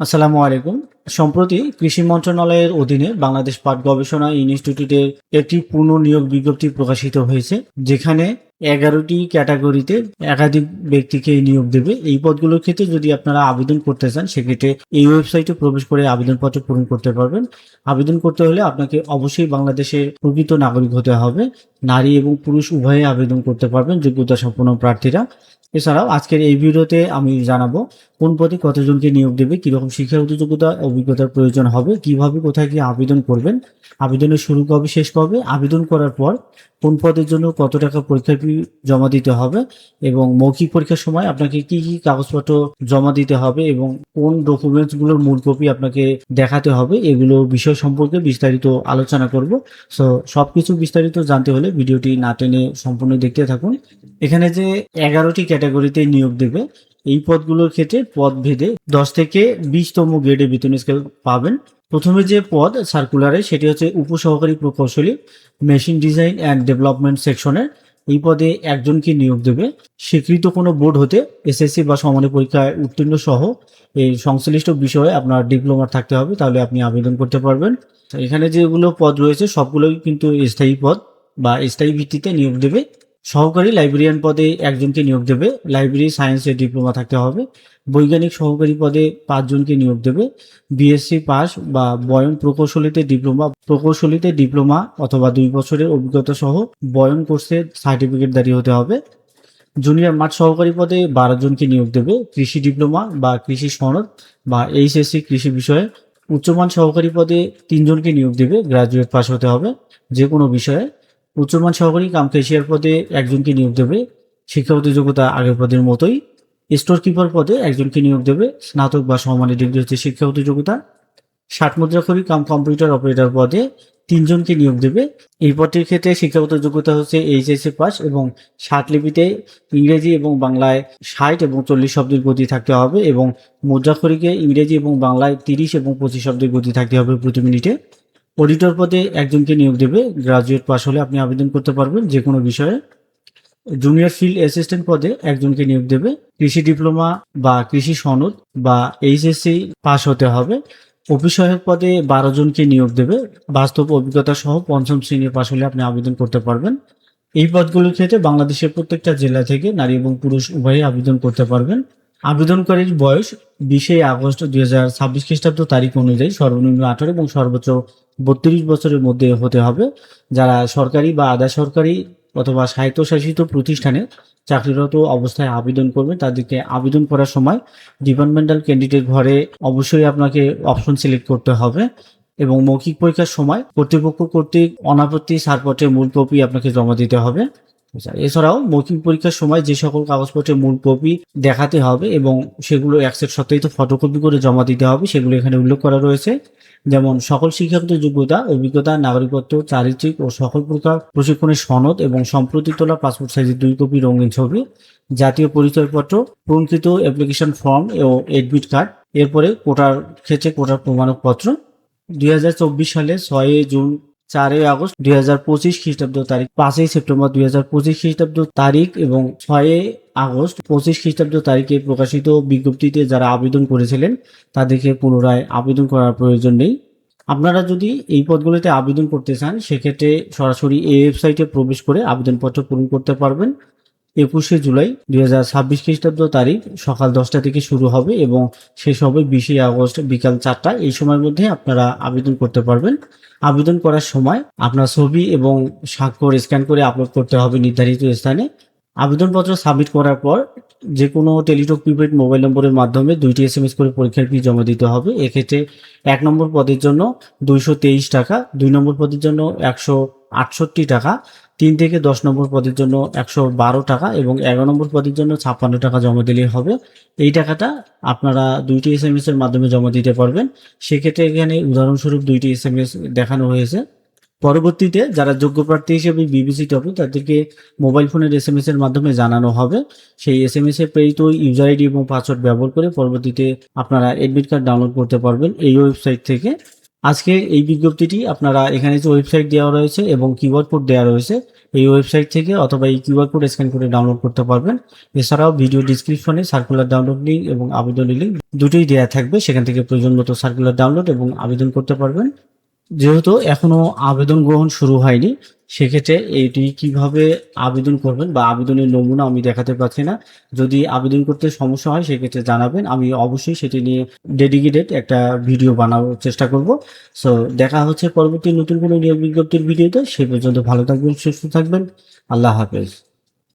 আসসালামু আলাইকুম। সম্প্রতি কৃষি মন্ত্রণালয়ের অধীনে বাংলাদেশ পাট গবেষণা ইনস্টিটিউটের একটি পুনঃনিয়োগ বিজ্ঞপ্তি প্রকাশিত হয়েছে, যেখানে ১১টি ক্যাটাগরিতে একাধিক ব্যক্তিকে নিয়োগ দেবে। এই পদগুলোর ক্ষেত্রে যদি আপনারা আবেদন করতে চান, সেক্ষেত্রে এই ওয়েবসাইটে প্রবেশ করে আবেদনপত্র পূরণ করতে পারবেন। আবেদন করতে হলে আপনাকে অবশ্যই বাংলাদেশের প্রকৃত নাগরিক হতে হবে। নারী এবং পুরুষ উভয়ে আবেদন করতে পারবেন, যোগ্যতা সম্পন্ন প্রার্থীরা। এছাড়াও আজকের এই ভিডিওতে আমি জানাবো কোন পদে কতজনকে নিয়োগ দেবে, কিরকম শিক্ষাগত যোগ্যতা অভিজ্ঞতার প্রয়োজন হবে, কিভাবে কোথায় গিয়ে আবেদন করবেন, আবেদনের শুরু কবে শেষ কবে, আবেদন করার পর কোন পদের জন্য কত টাকা পরীক্ষা ফি জমা দিতে হবে এবং মৌখিক পরীক্ষার সময় আপনাকে কি কি কাগজপত্র জমা দিতে হবে এবং কোন ডকুমেন্টসগুলোর মূল কপি আপনাকে দেখাতে হবে, এগুলো বিষয় সম্পর্কে বিস্তারিত আলোচনা করব। সো সবকিছু বিস্তারিত জানতে হলে ভিডিওটি না টেনে সম্পূর্ণ দেখতে থাকুন। এখানে যে ১১টি ক্যাটাগরিতে নিয়োগ দেবে, এই পদগুলোর ক্ষেত্রে পদ ভেদে 10 থেকে 20তম গ্রেডে বেতন স্কেল পাবেন। প্রথমে যে পদ সার্কুলারে, সেটি হচ্ছে উপসহকারী প্রকৌশলী, মেশিন ডিজাইন অ্যান্ড ডেভেলপমেন্ট সেকশনের। এই পদে একজনকে নিয়োগ দেবে। স্বীকৃত কোনো বোর্ড হতে এসএসসি বা সমানের পরীক্ষায় উত্তীর্ণ সহ এই সংশ্লিষ্ট বিষয়ে আপনার ডিপ্লোমা থাকতে হবে, তাহলে আপনি আবেদন করতে পারবেন। এখানে যেগুলো পদ রয়েছে সবগুলোই কিন্তু স্থায়ী পদ বা স্থায়ী ভিত্তিতে নিয়োগ দেবে। সহকারী লাইব্রেরিয়ান পদে একজনকে নিয়োগ দেবে, লাইব্রেরি সায়েন্সের ডিপ্লোমা থাকতে হবে। বৈজ্ঞানিক সহকারী পদে 5 জনকে নিয়োগ দেবে। বিএসসি পাস বা বয়ন প্রকৌশলীতে ডিপ্লোমা অথবা 2 বছরের অভিজ্ঞতা সহ বয়ন কোর্সের সার্টিফিকেটধারী হতে হবে। জুনিয়র মাঠ সহকারী পদে 12 জনকে নিয়োগ দেবে, কৃষি ডিপ্লোমা বা কৃষি সনদ বা এইচএসসি কৃষি বিষয়ে। উচ্চমান সহকারী পদে 3 জনকে নিয়োগ দেবে, গ্রাজুয়েট পাস হতে হবে যে কোনো বিষয়ে। উচ্চমান সহকারী কাম ক্যাশিয়ার পদে একজনকে নিয়োগ দেবে, শিক্ষাগত যোগ্যতা আগের পদের মতোই। স্টোর কিপার পদে একজনকে নিয়োগ দেবে, স্নাতক বা সমমানের ডিগ্রি হচ্ছে শিক্ষাগত যোগ্যতা। 60 মুদ্রাক্ষরী কাম কম্পিউটার অপারেটর পদে 3 জনকে নিয়োগ দেবে। এই পদটির ক্ষেত্রে শিক্ষাগত যোগ্যতা হচ্ছে এইচএসসি পাস এবং 60 লিপিতে ইংরেজি এবং বাংলায় 60 এবং 40 শব্দের গতি থাকতে হবে এবং মুদ্রাক্ষরীকে ইংরেজি এবং বাংলায় 30 এবং 25 শব্দের গতি থাকতে হবে প্রতি মিনিটে। অডিটর পদে একজনকে নিয়োগ দেবে, গ্রাজুয়েট পাস হলে আপনি আবেদন করতে পারবেন যে কোনো বিষয়ে। জুনিয়র ফিল্ড অ্যাসিস্ট্যান্ট পদে একজনকে নিয়োগ দেবে, কৃষি ডিপ্লোমা বা কৃষি সনদ বা এইচএসসি পাস হতে হবে। অফিস সহায়ক পদে 12 জনকে নিয়োগ দেবে, বাস্তব অভিজ্ঞতা সহ 5ম শ্রেণী পাস হলে আপনি আবেদন করতে পারবেন। এই পদগুলোর ক্ষেত্রে বাংলাদেশের প্রত্যেকটা জেলা থেকে নারী এবং পুরুষ উভয়ই আবেদন করতে পারবেন। আবেদনকারীর বয়স 20 আগস্ট 2026 খ্রিস্টাব্দ তারিখ অনুযায়ী সর্বনিম্ন 18 এবং সর্বোচ্চ 32 বছরের মধ্যে হতে হবে। যারা সরকারি বা আধা সরকারি অথবা স্বায়ত্তশাসিত প্রতিষ্ঠানে চাকরিরত অবস্থায় আবেদন করবেন, তাদেরকে আবেদন করার সময় ডিপার্টমেন্টাল ক্যান্ডিডেট ঘরে অবশ্যই আপনাকে অপশন সিলেক্ট করতে হবে এবং মৌখিক পরীক্ষার সময় কর্তৃপক্ষ কর্তৃক অনাপত্তি ছাড়পত্রের মূল কপি আপনাকে জমা দিতে হবে। এছাড়াও মৌখিক পরীক্ষার সময় যে সকল কাগজপত্রের মূল কপি দেখাতে হবে এবং সেগুলো একসেট সত্যায়িত ফটোকপি করে জমা দিতে হবে, সেগুলো এখানে উল্লেখ করা রয়েছে। যেমন সকল শিক্ষাগত যোগ্যতা, অভিজ্ঞতা, নাগরিকত্ব, চারিত্রিক ও সকল প্রকার প্রশিক্ষণের সনদ এবং সম্প্রতি তোলা পাসপোর্ট সাইজের 2 কপি রঙিন ছবি, জাতীয় পরিচয়পত্র, প্রঙ্কিত অ্যাপ্লিকেশন ফর্ম ও এডমিট কার্ড। এরপরে কোটার ক্ষেত্রে কোটার প্রমাণপত্র। 2024 সালে 6 জুন, 4 আগস্ট 2025 খ্রিস্টাব্দ তারিখ, 5 সেপ্টেম্বর 2025 খ্রিস্টাব্দ তারিখ এবং 6 আগস্ট 25 খ্রিস্টাব্দ তারিখে প্রকাশিত বিজ্ঞপ্তিতে যারা আবেদন করেছিলেন তাদেরকে পুনরায় আবেদন করার প্রয়োজন নেই। আপনারা যদি এই পদগুলোতে আবেদন করতে চান, সেক্ষেত্রে সরাসরি এই ওয়েবসাইটে প্রবেশ করে আবেদনপত্র পূরণ করতে পারবেন। 21 জুলাই 2026 খ্রিস্টাব্দ তারিখ সকাল 10টা থেকে শুরু হবে এবং শেষ হবে 20 আগস্ট বিকাল 4টা। এই সময়ের মধ্যে আপনারা আবেদন করতে পারবেন। আবেদন করার সময় আপনার ছবি এবং স্বাক্ষর স্ক্যান করে আপলোড করতে হবে নির্ধারিত স্থানে। আবেদনপত্র সাবমিট করার পর যে কোনো টেলিটক প্রিপেড মোবাইল নম্বরের মাধ্যমে 2টি এসএমএস করে পরীক্ষার ফি জমা দিতে হবে। এক্ষেত্রে 1 নম্বর পদের জন্য 223 টাকা, 2 নম্বর পদের জন্য 168 টাকা, 3 থেকে 10 নম্বর পদের জন্য 112 টাকা এবং 11 নম্বর পদের জন্য 56 টাকা জমা দিলেই হবে। এই টাকাটা আপনারা 2টি এসএমএস এর মাধ্যমে জমা দিতে পারবেন। সেক্ষেত্রে এখানে উদাহরণস্বরূপ 2টি এসএমএস দেখানো হয়েছে। পরবর্তীতে যারা যোগ্য প্রার্থী হিসেবে বিবেচিত হবে তাদেরকে মোবাইল ফোনের এসএমএস এর মাধ্যমে জানানো হবে। সেই এসএমএস এ প্রেরিত ইউজার আইডি এবং পাসওয়ার্ড ব্যবহার করে পরবর্তীতে আপনারা এডমিট কার্ড ডাউনলোড করতে পারবেন এই ওয়েবসাইট থেকে। আজকে এই বিজ্ঞপ্তিটি আপনারা এখানে যে ওয়েবসাইট দেওয়া রয়েছে এবং কিউআর কোড দেওয়া রয়েছে, এই ওয়েবসাইট থেকে অথবা এই কিউআর কোড স্ক্যান করে ডাউনলোড করতে পারবেন। এছাড়াও ভিডিও ডিসক্রিপশনে সার্কুলার ডাউনলোড লিঙ্ক এবং আবেদনের লিঙ্ক দুটোই দেওয়া থাকবে, সেখান থেকে প্রয়োজন মতো সার্কুলার ডাউনলোড এবং আবেদন করতে পারবেন। যেহেতু এখনো আবেদন গ্রহণ শুরু হয়নি, সেক্ষেত্রে এইটি কিভাবে আবেদন করবেন বা আবেদনের নমুনা আমি দেখাতে পারছি না। যদি আবেদন করতে সমস্যা হয় সেক্ষেত্রে জানাবেন, আমি অবশ্যই সেটি নিয়ে ডেডিকেটেড একটা ভিডিও বানানোর চেষ্টা করব। সো দেখা হচ্ছে পরবর্তী নতুন কোনো নিয়োগ বিজ্ঞপ্তির ভিডিওতে। সে পর্যন্ত ভালো থাকবেন, সুস্থ থাকবেন। আল্লাহ হাফেজ।